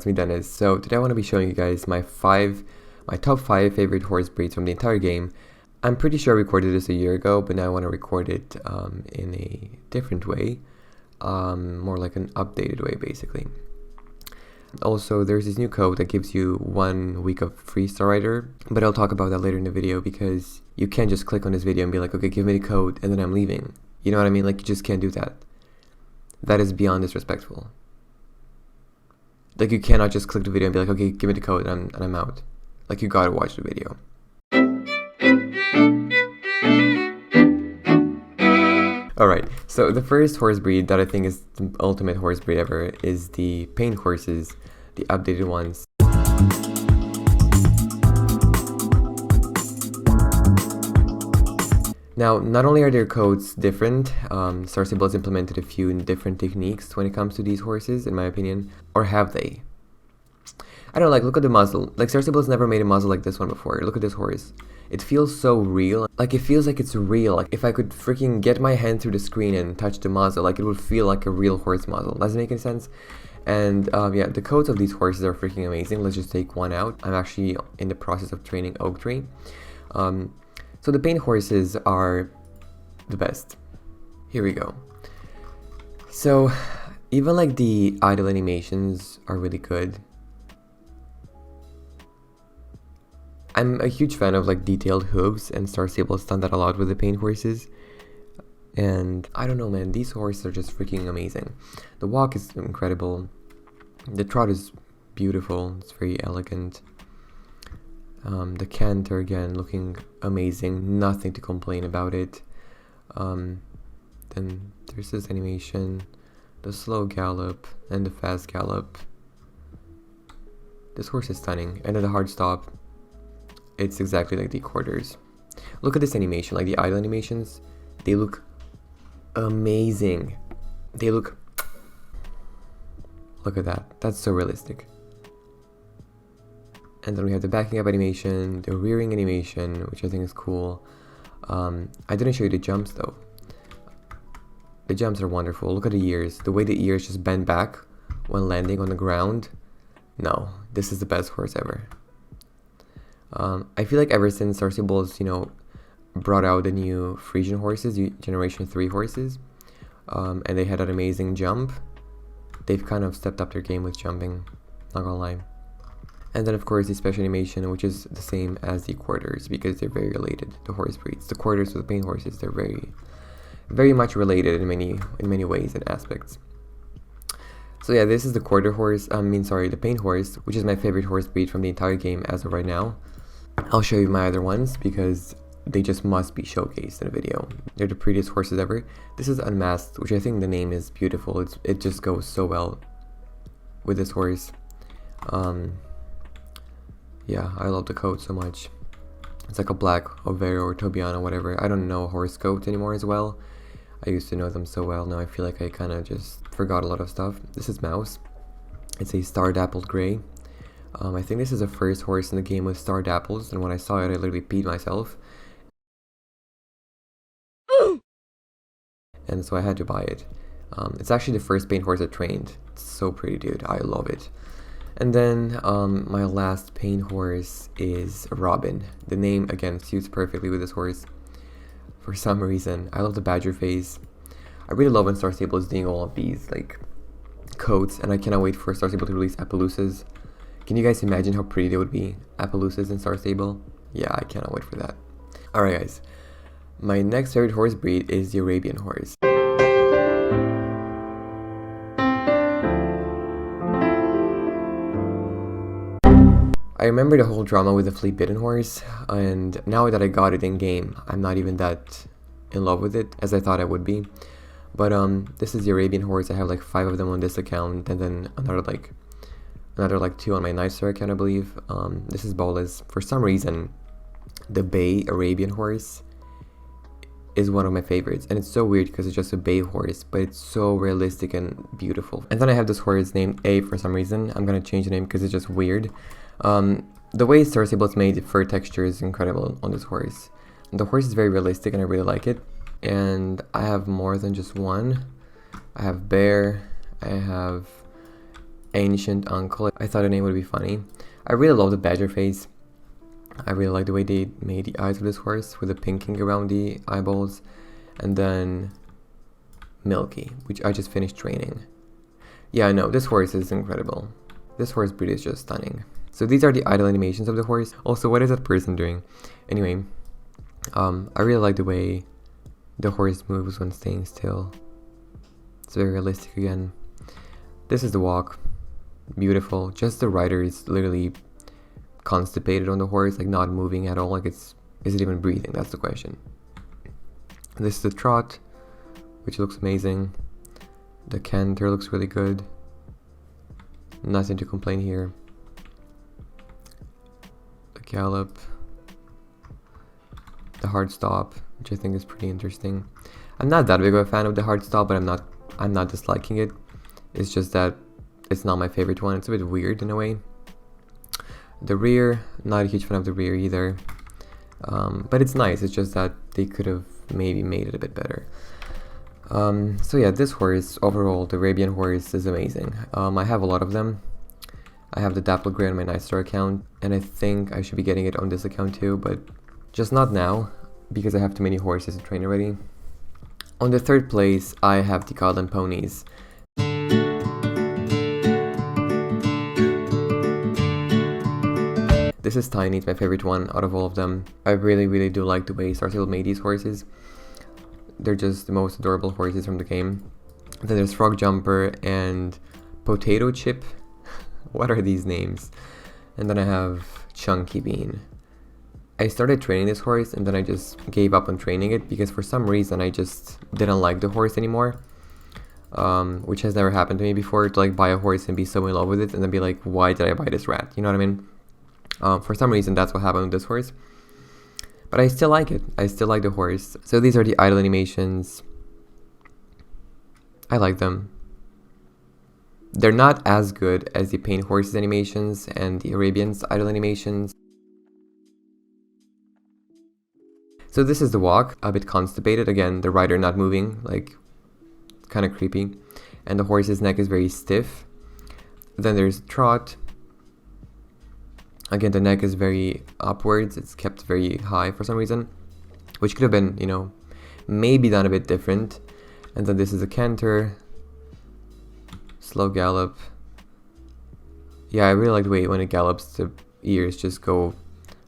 it's me Dennis. So today I want to be showing you guys my top 5 favorite horse breeds from the entire game. I'm pretty sure I recorded this a year ago, but now I want to record it in a different way, more like an updated way basically. Also, there's this new code that gives you 1 week of free Star Rider, but I'll talk about that later in the video because you can't just click on this video and be like, okay, give me the code and then I'm leaving. You know what I mean? Like, you just can't do that. That is beyond disrespectful. Like, you cannot just click the video and be like, okay, give me the code and I'm out. Like, you gotta watch the video. Alright, so the first horse breed that I think is the ultimate horse breed ever is the paint horses, the updated ones. Now, not only are their codes different, Star Stable has implemented a few different techniques when it comes to these horses, in my opinion. Or have they? I don't know, like, look at the muzzle. Like, Star Stable has never made a muzzle like this one before. Look at this horse. It feels so real. Like, it feels like it's real. Like, if I could freaking get my hand through the screen and touch the muzzle, like, it would feel like a real horse muzzle. Does it make any sense? And, yeah, the codes of these horses are freaking amazing. Let's just take one out. I'm actually in the process of training Oak Tree. So the paint horses are the best. Here we go. So, even like the idle animations are really good. I'm a huge fan of like detailed hooves, and Star Stable has done that a lot with the paint horses. And I don't know, man, these horses are just freaking amazing. The walk is incredible. The trot is beautiful. It's very elegant. The canter, again, looking amazing. Nothing to complain about it. Then there's this animation, the slow gallop and the fast gallop. This horse is stunning. And then the hard stop. It's exactly like the quarters. Look at this animation, like the idle animations. They look amazing. They look at that. That's so realistic. And then we have the backing up animation, the rearing animation, which I think is cool. I didn't show you the jumps though. The jumps are wonderful. Look at the ears. The way the ears just bend back when landing on the ground. No, this is the best horse ever. I feel like ever since Star Stable's, brought out the new Frisian horses, Generation 3 horses, and they had an amazing jump, they've kind of stepped up their game with jumping, not gonna lie. And then of course the special animation, which is the same as the quarters because they're very related, the horse breeds. The quarters with the paint horses, they're very, very much related in many ways and aspects. So yeah, this is the the paint horse, which is my favorite horse breed from the entire game as of right now. I'll show you my other ones because they just must be showcased in a video. They're the prettiest horses ever. This is Unmasked, which I think the name is beautiful. It just goes so well with this horse. Yeah, I love the coat so much. It's like a black Overo or Tobiano, whatever. I don't know horse coat anymore as well. I used to know them so well. Now I feel like I kind of just forgot a lot of stuff. This is Mouse. It's a star dappled gray. I think this is the first horse in the game with star dapples, and when I saw it, I literally peed myself. And so I had to buy it. It's actually the first paint horse I trained. It's so pretty, dude. I love it. And then my last paint horse is Robin. The name, again, suits perfectly with this horse. For some reason, I love the badger face. I really love when Star Stable is doing all of these, like, coats, and I cannot wait for Star Stable to release Appaloosas. Can you guys imagine how pretty they would be? Appaloosas in Star Stable? Yeah, I cannot wait for that. Alright guys, my next favorite horse breed is the Arabian Horse. I remember the whole drama with the flea bitten horse, and now that I got it in game, I'm not even that in love with it as I thought I would be. But this is the Arabian Horse. I have like 5 of them on this account, and then another 2 on my Nightstar account, I believe. This is Bolas. For some reason, the Bay Arabian Horse is one of my favorites, and it's so weird because it's just a bay horse, but it's so realistic and beautiful. And then I have this horse named A for some reason. I'm gonna change the name because it's just weird. The way Star Stable's made the fur texture is incredible on this horse. The horse is very realistic and I really like it. And I have more than just one. I have Bear, I have Ancient Uncle. I thought the name would be funny. I really love the badger face. I really like the way they made the eyes of this horse with the pinking around the eyeballs. And then Milky, which I just finished training. Yeah, I know, this horse is incredible. This horse breed is just stunning. So these are the idle animations of the horse. Also, what is that person doing? Anyway, I really like the way the horse moves when staying still. It's very realistic again. This is the walk. Beautiful. Just the rider is literally constipated on the horse, like not moving at all. Like is it even breathing? That's the question. This is the trot, which looks amazing. The canter looks really good. Nothing to complain here. The gallop. The hard stop, which I think is pretty interesting. I'm not that big of a fan of the hard stop, but I'm not disliking it. It's just that it's not my favorite one. It's a bit weird in a way. The rear, not a huge fan of the rear either. But it's nice. It's just that they could have maybe made it a bit better. So yeah, this horse, overall, the Arabian horse is amazing. I have a lot of them. I have the Dapple Grey on my Nightstar account, and I think I should be getting it on this account too, but just not now, because I have too many horses to train already. On the third place, I have the Golden Ponies. This is Tiny, it's my favorite one out of all of them. I really do like the way Star Stable made these horses. They're just the most adorable horses from the game. Then there's Frog Jumper and Potato Chip. What are these names? And then I have Chunky Bean. I started training this horse and then I just gave up on training it because for some reason I just didn't like the horse anymore. Which has never happened to me before, to like buy a horse and be so in love with it and then be like, why did I buy this rat? You know what I mean? For some reason that's what happened with this horse. But I still like it. I still like the horse. So these are the idle animations. I like them. They're not as good as the Paint Horses animations and the Arabian's idle animations. So this is the walk, a bit constipated. Again, the rider not moving, like kind of creepy. And the horse's neck is very stiff. Then there's trot. Again, the neck is very upwards. It's kept very high for some reason, which could have been, you know, maybe done a bit different. And then this is a canter. Slow gallop. Yeah, I really like the way when it gallops, the ears just go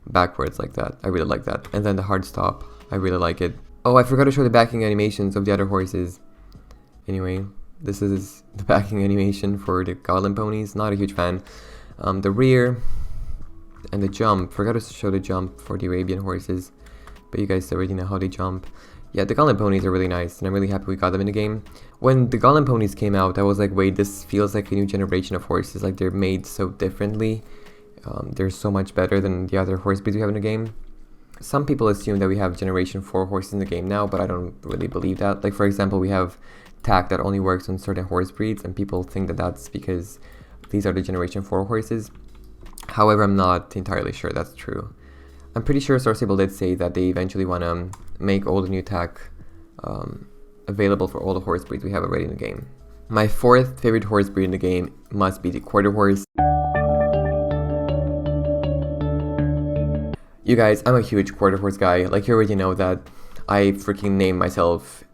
backwards like that. I really like that. And then the hard stop. I really like it. Oh, I forgot to show the backing animations of the other horses. Anyway, this is the backing animation for the Golden Ponies. Not a huge fan. The rear and the jump. Forgot to show the jump for the Arabian horses, but you guys already know how they jump. Yeah, the Golden Ponies are really nice, and I'm really happy we got them in the game. When the Golden Ponies came out, I was like, wait, this feels like a new generation of horses. Like, they're made so differently. They're so much better than the other horse breeds we have in the game. Some people assume that we have Generation 4 horses in the game now, but I don't really believe that. Like, for example, we have tack that only works on certain horse breeds, and people think that that's because these are the Generation 4 horses. However, I'm not entirely sure that's true. I'm pretty sure Star Stable did say that they eventually want to make all the new tack available for all the horse breeds we have already in the game. My fourth favorite horse breed in the game must be the Quarter Horse. You guys, I'm a huge Quarter Horse guy. Like, you already know that I freaking named myself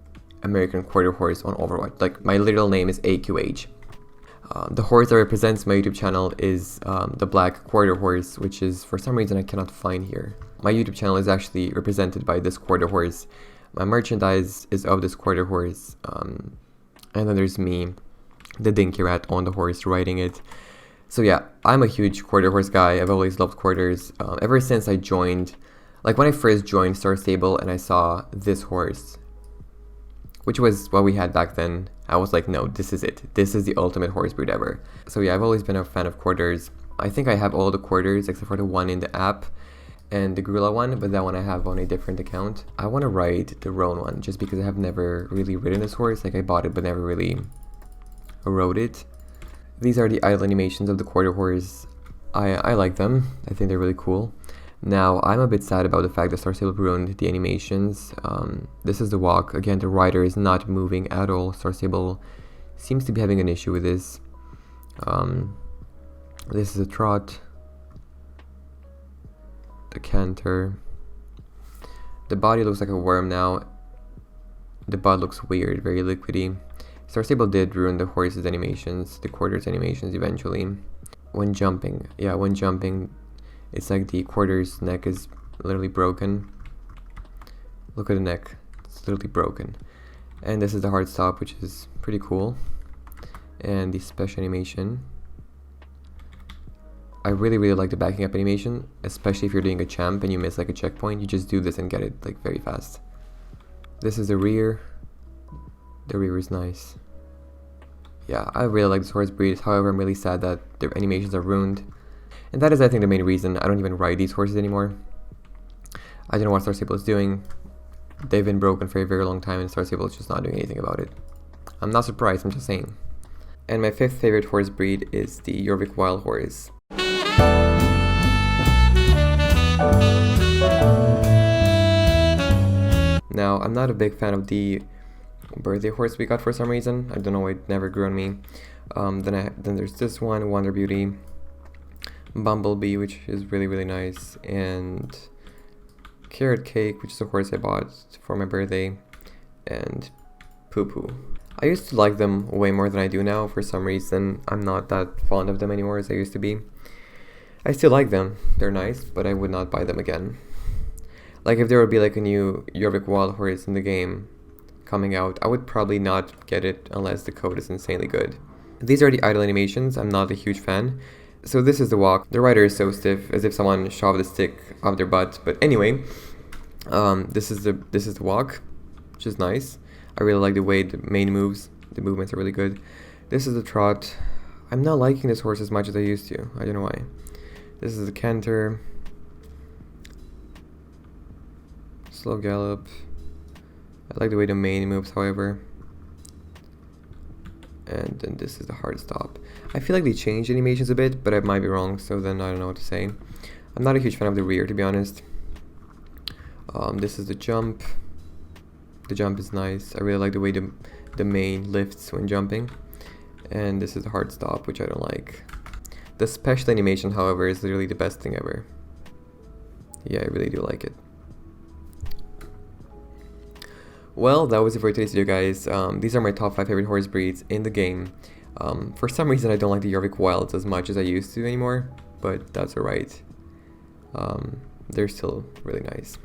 American Quarter Horse on Overwatch. Like, my literal name is AQH. The horse that represents my YouTube channel is the Black Quarter Horse, which is, for some reason, I cannot find here. My YouTube channel is actually represented by this Quarter Horse. My merchandise is of this Quarter Horse. And then there's me, the Dinky Rat, on the horse riding it. So yeah, I'm a huge Quarter Horse guy. I've always loved quarters. Ever since I joined, like when I first joined Star Stable and I saw this horse, which was what we had back then, I was like, no, this is it. This is the ultimate horse breed ever. So yeah, I've always been a fan of quarters. I think I have all the quarters except for the one in the app and the gorilla one, but that one I have on a different account. I want to ride the roan one just because I have never really ridden this horse. Like, I bought it but never really rode it. These are the idle animations of the Quarter Horse. I like them. I think they're really cool. Now, I'm a bit sad about the fact that Star Stable ruined the animations. This is the walk. Again, the rider is not moving at all. Star Stable seems to be having an issue with this. This is a trot, the canter. The body looks like a worm now. The butt looks weird, very liquidy. Star Stable did ruin the horse's animations, the quarters animations eventually. When jumping, it's like the quarter's neck is literally broken. Look at the neck, it's literally broken. And this is the hard stop, which is pretty cool. And the special animation. I really like the backing up animation, especially if you're doing a champ and you miss like a checkpoint. You just do this and get it like very fast. This is the rear. The rear is nice. Yeah, I really like this horse breed. However, I'm really sad that their animations are ruined. And that is, I think, the main reason I don't even ride these horses anymore. I don't know what Star Stable is doing. They've been broken for a very long time and Star Stable is just not doing anything about it. I'm not surprised, I'm just saying. And my fifth favorite horse breed is the Jorvik Wild Horse. Now, I'm not a big fan of the birthday horse we got for some reason. I don't know, it never grew on me. Then there's this one, Wonder Beauty, Bumblebee, which is really nice, and Carrot Cake, which is a horse I bought for my birthday, and Poo Poo. I used to like them way more than I do now. For some reason, I'm not that fond of them anymore as I used to be. I still like them, they're nice, but I would not buy them again. Like if there would be like a new Jorvik Wild Horse in the game coming out, I would probably not get it unless the code is insanely good. These are the idle animations, I'm not a huge fan. So this is the walk. The rider is so stiff, as if someone shoved a stick up their butt. But anyway, this is the walk, which is nice. I really like the way the mane moves. The movements are really good. This is the trot. I'm not liking this horse as much as I used to. I don't know why. This is the canter. Slow gallop. I like the way the mane moves, however. And then this is the hard stop. I feel like they changed animations a bit, but I might be wrong, so then I don't know what to say. I'm not a huge fan of the rear, to be honest. This is the jump. The jump is nice. I really like the way the mane lifts when jumping. And this is the hard stop, which I don't like. The special animation, however, is literally the best thing ever. Yeah, I really do like it. Well, that was it for today's video, guys. These are my top 5 favorite horse breeds in the game. For some reason, I don't like the Jorvik Wilds as much as I used to anymore, but that's alright. They're still really nice.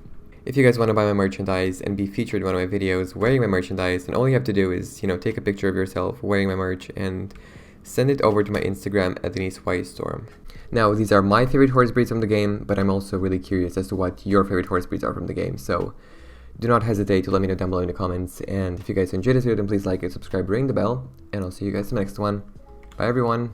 If you guys want to buy my merchandise and be featured in one of my videos wearing my merchandise, then all you have to do is, take a picture of yourself wearing my merch and send it over to my Instagram at DeniseWhitestorm. Now, these are my favorite horse breeds from the game, but I'm also really curious as to what your favorite horse breeds are from the game, so do not hesitate to let me know down below in the comments. And if you guys enjoyed this video, then please like it, subscribe, ring the bell, and I'll see you guys in the next one. Bye, everyone.